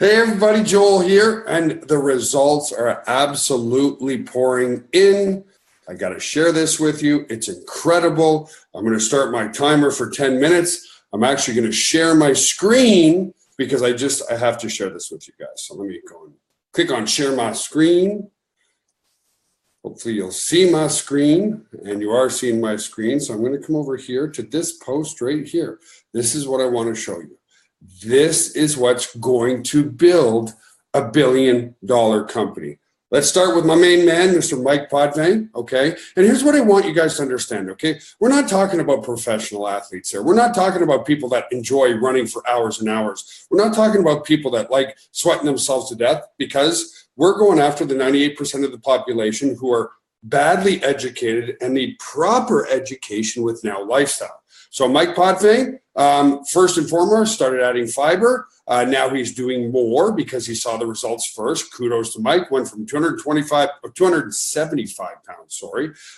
Hey everybody, Joel here, and the results are absolutely pouring in. I got to share this with you. It's incredible. I'm going to start my timer for 10 minutes. I'm actually going to share my screen because I have to share this with you guys. So let me go and click on share my screen. Hopefully you'll see my screen, and you are seeing my screen. So I'm going to come over here to this post right here. This is what I want to show you. This is what's going to build a $1 billion company. Let's start with my main man, Mr. Mike Potvin, okay? And here's what I want you guys to understand, okay? We're not talking about professional athletes here. We're not talking about people that enjoy running for hours and hours. We're not talking about people that like sweating themselves to death, because we're going after the 98% of the population who are badly educated and need proper education with NowLifeStyle. So Mike Potvin, first and foremost, started adding fiber. Now he's doing more because he saw the results first. Kudos to Mike. Went from 275 pounds,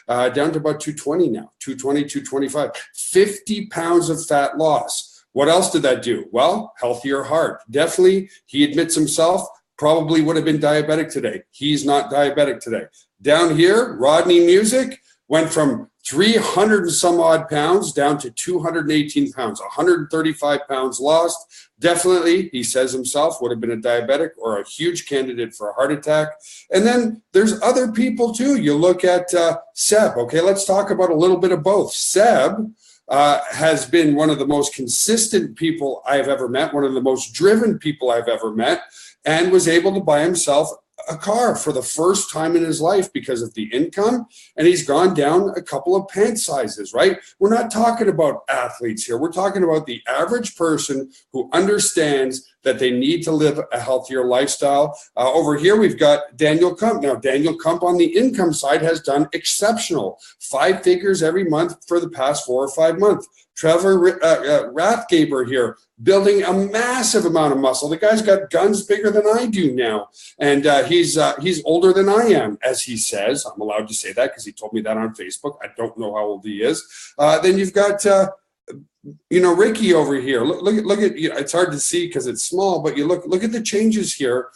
down to about 220 now. 220, 225. 50 pounds of fat loss. What else did that do? Well, healthier heart. Definitely, he admits himself, probably would have been diabetic today. He's not diabetic today. Down here, Rodney Music went from 300 and some odd pounds down to 218 pounds, 135 pounds lost. Definitely, he says himself, would have been a diabetic or a huge candidate for a heart attack. And then there's other people too. You look at Seb. Okay, let's talk about a little bit of both. Seb has been one of the most consistent people I've ever met, one of the most driven people I've ever met, and was able to buy himself a car for the first time in his life because of the income, and he's gone down a couple of pant sizes, right? We're not talking about athletes here. We're talking about the average person who understands that they need to live a healthier lifestyle. Over here, we've got Daniel Kump. Now, Daniel Kump on the income side has done exceptional. 5 figures every month for the past 4 or 5 months. Trevor Rathgaber here, building a massive amount of muscle. The guy's got guns bigger than I do now. And he's older than I am, as he says. I'm allowed to say that because he told me that on Facebook. I don't know how old he is. Then you've got Ricky over here. Look at it's hard to see because it's small, but you look at the changes here.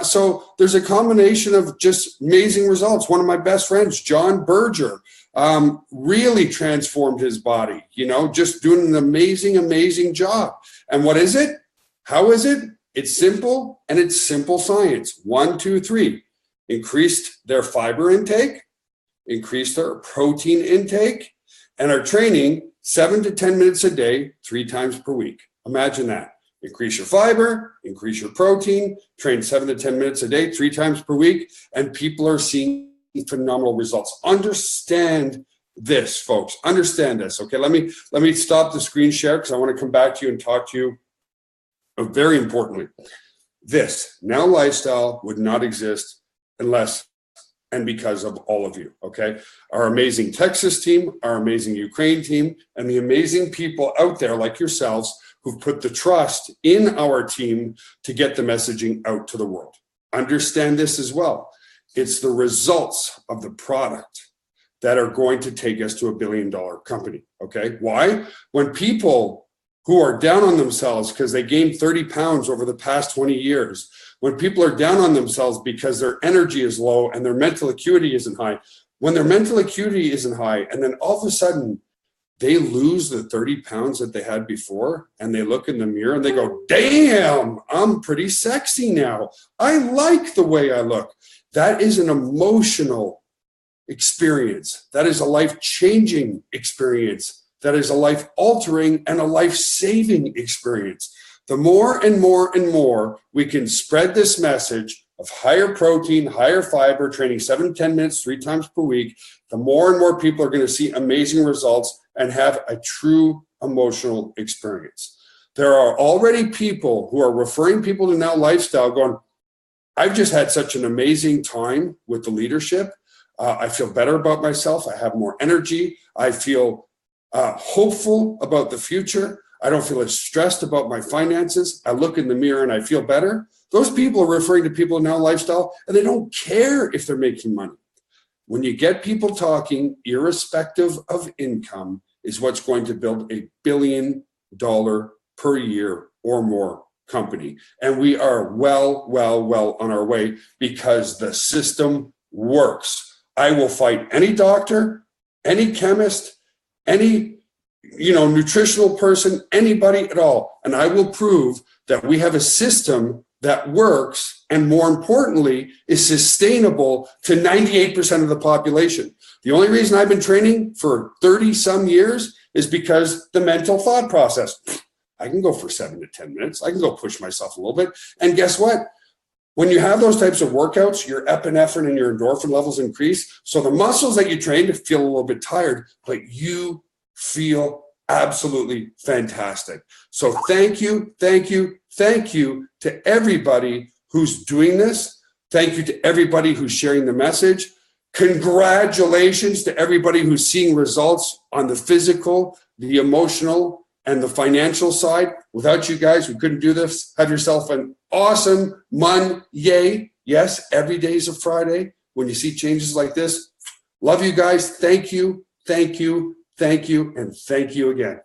So there's a combination of just amazing results. One of my best friends, John Berger, really transformed his body, just doing an amazing job. And what is it? How is it? It's simple, and it's simple science. 1, 2, 3. Increased their fiber intake, increased their protein intake, and are training 7 to 10 minutes a day, 3 times per week. Imagine that. Increase your fiber, increase your protein, train 7 to 10 minutes a day, 3 times per week, and people are seeing phenomenal results. Understand this, folks. Understand this. Okay, let me stop the screen share because I want to come back to you and talk to you very importantly. This NowLifeStyle would not exist unless and because of all of you, okay? Our amazing Texas team, our amazing Ukraine team, and the amazing people out there like yourselves who've put the trust in our team to get the messaging out to the world. Understand this as well. It's the results of the product that are going to take us to a $1 billion company, okay? Why? When people who are down on themselves because they gained 30 pounds over the past 20 years, when people are down on themselves because their energy is low and their mental acuity isn't high, when their mental acuity isn't high, and then all of a sudden they lose the 30 pounds that they had before, and they look in the mirror and they go, damn, I'm pretty sexy now. I like the way I look. That is an emotional experience. That is a life-changing experience. That is a life-altering and a life-saving experience. The more and more and more we can spread this message of higher protein, higher fiber, training 7 to 10 minutes, 3 times per week, the more and more people are going to see amazing results and have a true emotional experience. There are already people who are referring people to NowLifeStyle going, I've just had such an amazing time with the leadership. I feel better about myself. I have more energy. I feel hopeful about the future. I don't feel as stressed about my finances. I look in the mirror and I feel better. Those people are referring to people in NowLifeStyle, and they don't care if they're making money. When you get people talking, irrespective of income, is what's going to build a $1 billion per year or more company. And we are well on our way because the system works. I will fight any doctor, any chemist, any nutritional person, anybody at all. And I will prove that we have a system that works and, more importantly, is sustainable to 98% of the population. The only reason I've been training for 30 some years is because the mental thought process. I can go for 7 to 10 minutes. I can go push myself a little bit. And guess what? When you have those types of workouts, your epinephrine and your endorphin levels increase. So the muscles that you train feel a little bit tired, but you feel absolutely fantastic. So thank you to everybody who's doing this. Thank you to everybody who's sharing the message. Congratulations to everybody who's seeing results on the physical, the emotional, and the financial side. Without you guys, we couldn't do this. Have yourself an awesome Monday. Yes, every day is a Friday when you see changes like this. Love you guys. Thank you, and thank you again.